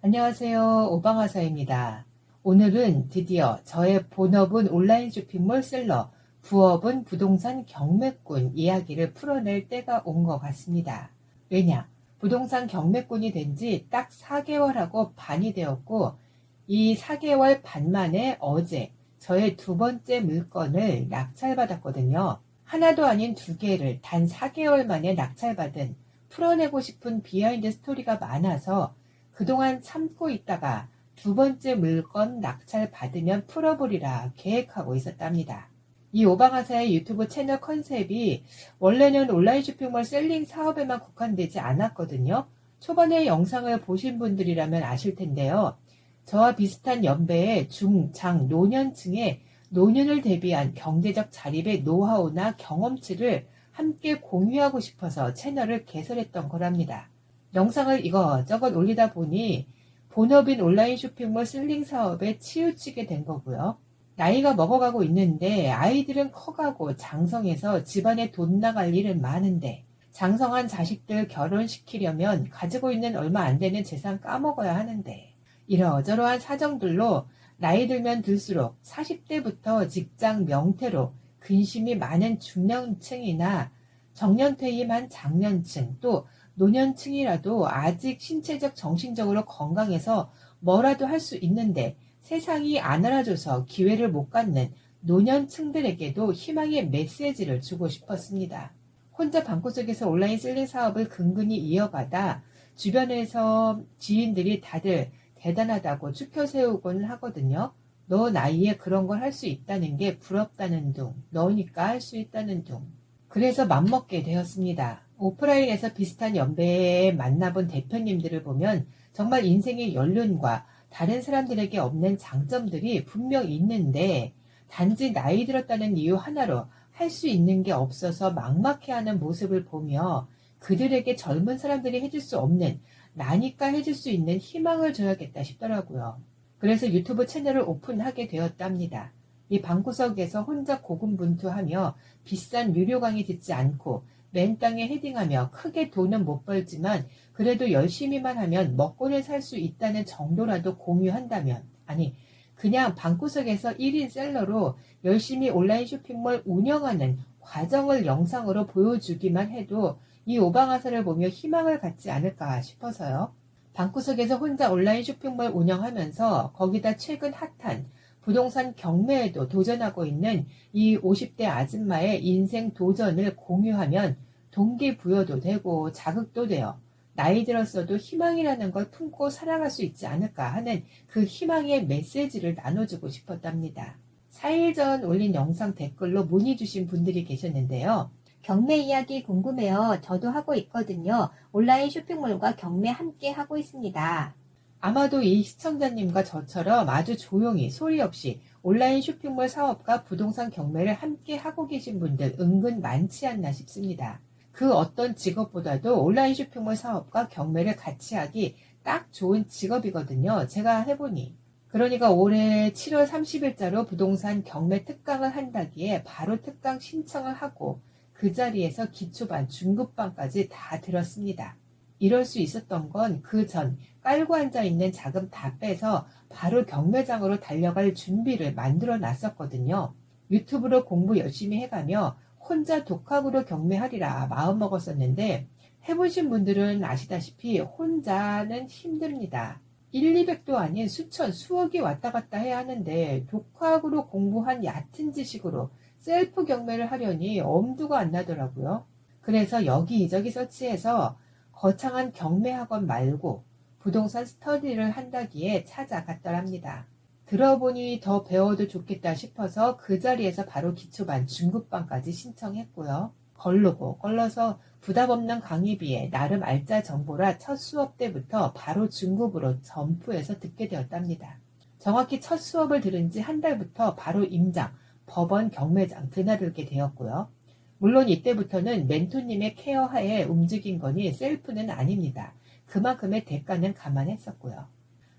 안녕하세요. 오방아사입니다. 오늘은 드디어 저의 본업은 온라인 쇼핑몰 셀러, 부업은 부동산 경매꾼 이야기를 풀어낼 때가 온 것 같습니다. 왜냐? 부동산 경매꾼이 된 지 딱 4개월하고 반이 되었고, 이 4개월 반 만에 어제 저의 두 번째 물건을 낙찰받았거든요. 하나도 아닌 두 개를 단 4개월 만에 낙찰받은 풀어내고 싶은 비하인드 스토리가 많아서 그동안 참고 있다가 두 번째 물건 낙찰 받으면 풀어보리라 계획하고 있었답니다. 이 오방아사의 유튜브 채널 컨셉이 원래는 온라인 쇼핑몰 셀링 사업에만 국한되지 않았거든요. 초반에 영상을 보신 분들이라면 아실 텐데요. 저와 비슷한 연배의 중, 장, 노년층의 노년을 대비한 경제적 자립의 노하우나 경험치를 함께 공유하고 싶어서 채널을 개설했던 거랍니다. 영상을 이것저것 올리다 보니 본업인 온라인 쇼핑몰 셀링 사업에 치우치게 된 거고요. 나이가 먹어가고 있는데 아이들은 커가고 장성해서 집안에 돈 나갈 일은 많은데 장성한 자식들 결혼시키려면 가지고 있는 얼마 안 되는 재산 까먹어야 하는데 이러저러한 사정들로 나이 들면 들수록 40대부터 직장 명퇴로 근심이 많은 중년층이나 정년퇴임한 장년층 또 노년층이라도 아직 신체적 정신적으로 건강해서 뭐라도 할 수 있는데 세상이 안 알아줘서 기회를 못 갖는 노년층들에게도 희망의 메시지를 주고 싶었습니다. 혼자 방구석에서 온라인 셀링 사업을 근근히 이어가다 주변에서 지인들이 다들 대단하다고 추켜 세우곤 하거든요. 너 나이에 그런 걸 할 수 있다는 게 부럽다는 둥, 너니까 할 수 있다는 둥. 그래서 맘먹게 되었습니다. 오프라인에서 비슷한 연배에 만나본 대표님들을 보면 정말 인생의 연륜과 다른 사람들에게 없는 장점들이 분명 있는데 단지 나이 들었다는 이유 하나로 할 수 있는 게 없어서 막막해하는 모습을 보며 그들에게 젊은 사람들이 해줄 수 없는 나니까 해줄 수 있는 희망을 줘야겠다 싶더라고요. 그래서 유튜브 채널을 오픈하게 되었답니다. 이 방구석에서 혼자 고군분투하며 비싼 유료 강의 듣지 않고 맨땅에 헤딩하며 크게 돈은 못 벌지만 그래도 열심히만 하면 먹고는 살 수 있다는 정도라도 공유한다면 아니 그냥 방구석에서 1인 셀러로 열심히 온라인 쇼핑몰 운영하는 과정을 영상으로 보여주기만 해도 이 오방아사를 보며 희망을 갖지 않을까 싶어서요. 방구석에서 혼자 온라인 쇼핑몰 운영하면서 거기다 최근 핫한 부동산 경매에도 도전하고 있는 이 50대 아줌마의 인생 도전을 공유하면 동기부여도 되고 자극도 돼요. 나이 들었어도 희망이라는 걸 품고 살아갈 수 있지 않을까 하는 그 희망의 메시지를 나눠주고 싶었답니다. 4일 전 올린 영상 댓글로 문의 주신 분들이 계셨는데요. 경매 이야기 궁금해요. 저도 하고 있거든요. 온라인 쇼핑몰과 경매 함께 하고 있습니다. 아마도 이 시청자님과 저처럼 아주 조용히 소리 없이 온라인 쇼핑몰 사업과 부동산 경매를 함께 하고 계신 분들 은근 많지 않나 싶습니다. 그 어떤 직업보다도 온라인 쇼핑몰 사업과 경매를 같이 하기 딱 좋은 직업이거든요. 제가 해보니. 그러니까 올해 7월 30일자로 부동산 경매 특강을 한다기에 바로 특강 신청을 하고 그 자리에서 기초반, 중급반까지 다 들었습니다. 이럴 수 있었던 건 그 전 깔고 앉아있는 자금 다 빼서 바로 경매장으로 달려갈 준비를 만들어 놨었거든요. 유튜브로 공부 열심히 해가며 혼자 독학으로 경매하리라 마음먹었었는데 해보신 분들은 아시다시피 혼자는 힘듭니다. 1, 200도 아닌 수천, 수억이 왔다 갔다 해야 하는데 독학으로 공부한 얕은 지식으로 셀프 경매를 하려니 엄두가 안 나더라고요. 그래서 여기저기 서치해서 거창한 경매 학원 말고 부동산 스터디를 한다기에 찾아갔더랍니다. 들어보니 더 배워도 좋겠다 싶어서 그 자리에서 바로 기초반, 중급반까지 신청했고요. 걸러서 부담 없는 강의비에 나름 알짜 정보라 첫 수업 때부터 바로 중급으로 점프해서 듣게 되었답니다. 정확히 첫 수업을 들은 지 한 달부터 바로 임장, 법원 경매장 드나들게 되었고요. 물론 이때부터는 멘토님의 케어하에 움직인 거니 셀프는 아닙니다. 그만큼의 대가는 감안했었고요.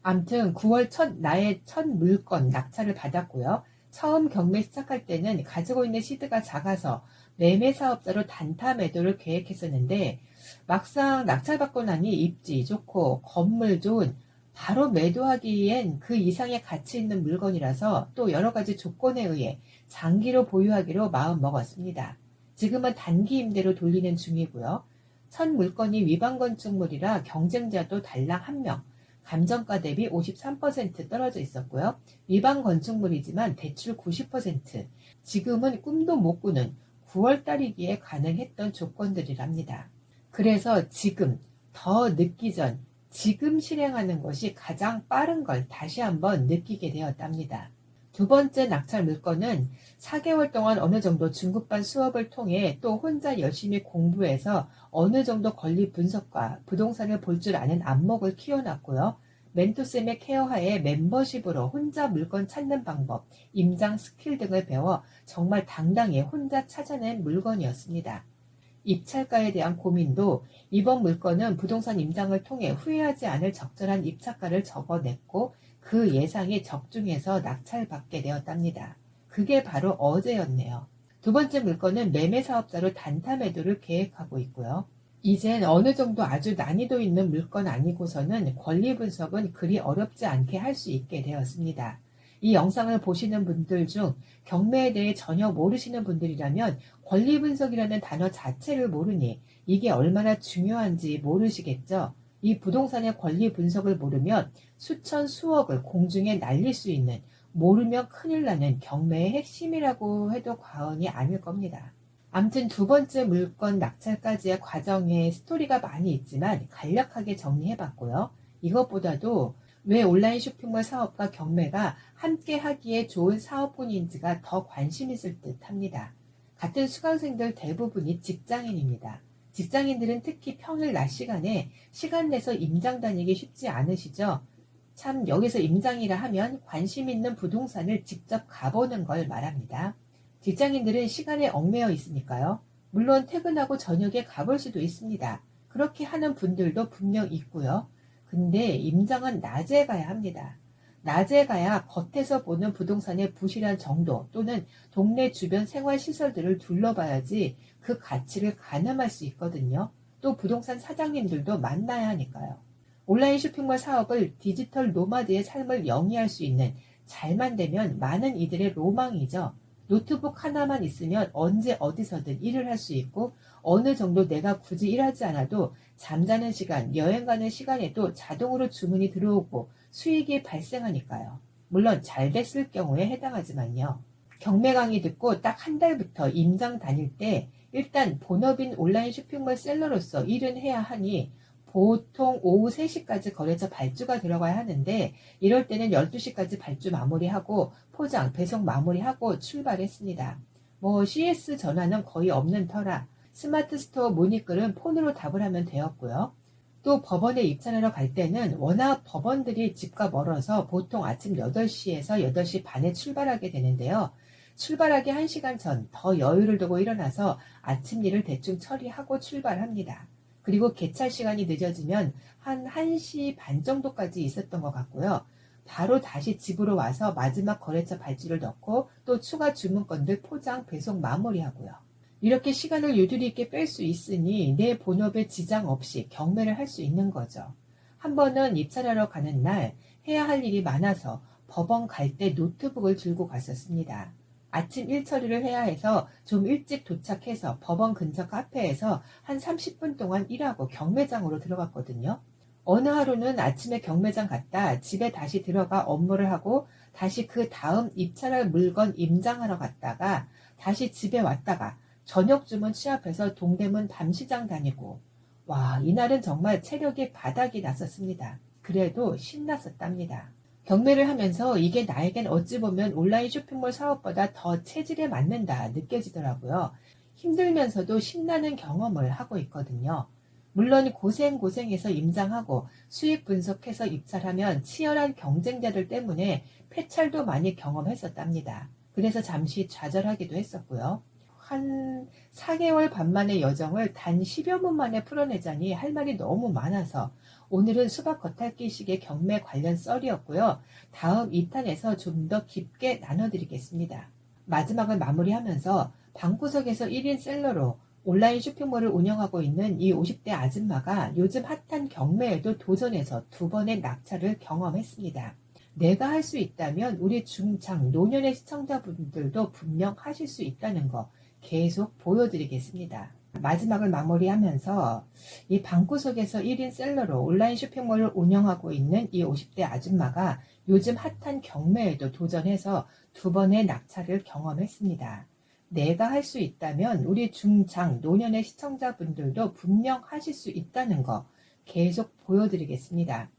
암튼 9월 나의 첫 물건 낙찰을 받았고요. 처음 경매 시작할 때는 가지고 있는 시드가 작아서 매매 사업자로 단타 매도를 계획했었는데 막상 낙찰받고 나니 입지 좋고 건물 좋은 바로 매도하기엔 그 이상의 가치 있는 물건이라서 또 여러 가지 조건에 의해 장기로 보유하기로 마음 먹었습니다. 지금은 단기 임대로 돌리는 중이고요. 첫 물건이 위반 건축물이라 경쟁자도 달랑 1명, 감정가 대비 53% 떨어져 있었고요. 위반 건축물이지만 대출 90%, 지금은 꿈도 못 꾸는 9월 달이기에 가능했던 조건들이랍니다. 그래서 지금, 더 늦기 전, 지금 실행하는 것이 가장 빠른 걸 다시 한번 느끼게 되었답니다. 두 번째 낙찰 물건은 4개월 동안 어느 정도 중급반 수업을 통해 또 혼자 열심히 공부해서 어느 정도 권리 분석과 부동산을 볼 줄 아는 안목을 키워놨고요. 멘토쌤의 케어하에 멤버십으로 혼자 물건 찾는 방법, 임장 스킬 등을 배워 정말 당당히 혼자 찾아낸 물건이었습니다. 입찰가에 대한 고민도 이번 물건은 부동산 임장을 통해 후회하지 않을 적절한 입찰가를 적어냈고 그 예상이 적중해서 낙찰받게 되었답니다. 그게 바로 어제였네요. 두 번째 물건은 매매 사업자로 단타 매도를 계획하고 있고요. 이젠 어느 정도 아주 난이도 있는 물건 아니고서는 권리 분석은 그리 어렵지 않게 할 수 있게 되었습니다. 이 영상을 보시는 분들 중 경매에 대해 전혀 모르시는 분들이라면 권리 분석이라는 단어 자체를 모르니 이게 얼마나 중요한지 모르시겠죠? 이 부동산의 권리 분석을 모르면 수천 수억을 공중에 날릴 수 있는 모르면 큰일 나는 경매의 핵심이라고 해도 과언이 아닐 겁니다. 암튼 두 번째 물건 낙찰까지의 과정에 스토리가 많이 있지만 간략하게 정리해봤고요. 이것보다도 왜 온라인 쇼핑몰 사업과 경매가 함께 하기에 좋은 사업군인지가 더 관심 있을 듯 합니다. 같은 수강생들 대부분이 직장인입니다. 직장인들은 특히 평일 낮 시간에 시간 내서 임장 다니기 쉽지 않으시죠? 참 여기서 임장이라 하면 관심 있는 부동산을 직접 가보는 걸 말합니다. 직장인들은 시간에 얽매여 있으니까요. 물론 퇴근하고 저녁에 가볼 수도 있습니다. 그렇게 하는 분들도 분명 있고요. 근데 임장은 낮에 가야 합니다. 낮에 가야 겉에서 보는 부동산의 부실한 정도 또는 동네 주변 생활시설들을 둘러봐야지 그 가치를 가늠할 수 있거든요. 또 부동산 사장님들도 만나야 하니까요. 온라인 쇼핑몰 사업을 디지털 노마드의 삶을 영위할 수 있는 잘만 되면 많은 이들의 로망이죠. 노트북 하나만 있으면 언제 어디서든 일을 할 수 있고 어느 정도 내가 굳이 일하지 않아도 잠자는 시간, 여행 가는 시간에도 자동으로 주문이 들어오고 수익이 발생하니까요. 물론 잘 됐을 경우에 해당하지만요. 경매 강의 듣고 딱 한 달부터 임장 다닐 때 일단 본업인 온라인 쇼핑몰 셀러로서 일은 해야 하니 보통 오후 3시까지 거래처 발주가 들어가야 하는데 이럴 때는 12시까지 발주 마무리하고 포장, 배송 마무리하고 출발했습니다. CS 전화는 거의 없는 터라 스마트 스토어 문의글은 폰으로 답을 하면 되었고요. 또 법원에 입찰하러 갈 때는 워낙 법원들이 집과 멀어서 보통 아침 8시에서 8시 반에 출발하게 되는데요. 출발하기 1시간 전 더 여유를 두고 일어나서 아침 일을 대충 처리하고 출발합니다. 그리고 개찰 시간이 늦어지면 한 1시 반 정도까지 있었던 것 같고요. 바로 다시 집으로 와서 마지막 거래처 발주를 넣고 또 추가 주문건들 포장, 배송 마무리하고요. 이렇게 시간을 유두리 있게 뺄 수 있으니 내 본업에 지장 없이 경매를 할 수 있는 거죠. 한 번은 입찰하러 가는 날 해야 할 일이 많아서 법원 갈 때 노트북을 들고 갔었습니다. 아침 일 처리를 해야 해서 좀 일찍 도착해서 법원 근처 카페에서 한 30분 동안 일하고 경매장으로 들어갔거든요. 어느 하루는 아침에 경매장 갔다 집에 다시 들어가 업무를 하고 다시 그 다음 입찰할 물건 임장하러 갔다가 다시 집에 왔다가 저녁 주문 취합해서 동대문 밤시장 다니고 와, 이날은 정말 체력이 바닥이 났었습니다. 그래도 신났었답니다. 경매를 하면서 이게 나에겐 어찌 보면 온라인 쇼핑몰 사업보다 더 체질에 맞는다 느껴지더라고요. 힘들면서도 신나는 경험을 하고 있거든요. 물론 고생해서 임장하고 수익 분석해서 입찰하면 치열한 경쟁자들 때문에 폐찰도 많이 경험했었답니다. 그래서 잠시 좌절하기도 했었고요. 한 4개월 반 만의 여정을 단 10여 분 만에 풀어내자니 할 말이 너무 많아서 오늘은 수박 겉핥기식의 경매 관련 썰이었고요. 다음 2탄에서 좀 더 깊게 나눠드리겠습니다. 마지막을 마무리하면서 방구석에서 1인 셀러로 온라인 쇼핑몰을 운영하고 있는 이 50대 아줌마가 요즘 핫한 경매에도 도전해서 2번의 낙찰을 경험했습니다. 내가 할 수 있다면 우리 중장 노년의 시청자분들도 분명 하실 수 있다는 거 계속 보여드리겠습니다. 마지막을 마무리하면서 이 방구석에서 1인 셀러로 온라인 쇼핑몰을 운영하고 있는 이 50대 아줌마가 요즘 핫한 경매에도 도전해서 2번의 낙찰을 경험했습니다. 내가 할 수 있다면 우리 중장 노년의 시청자분들도 분명 하실 수 있다는 거 계속 보여드리겠습니다.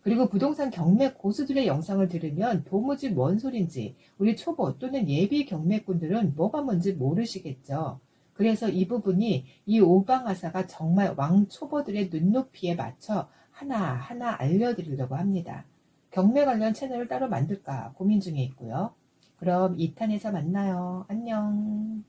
그리고 부동산 경매 고수들의 영상을 들으면 도무지 뭔 소린지 우리 초보 또는 예비 경매꾼들은 뭐가 뭔지 모르시겠죠. 그래서 이 부분이 이 오방하사가 정말 왕초보들의 눈높이에 맞춰 하나하나 알려드리려고 합니다. 경매 관련 채널을 따로 만들까 고민 중에 있고요. 그럼 2탄에서 만나요. 안녕.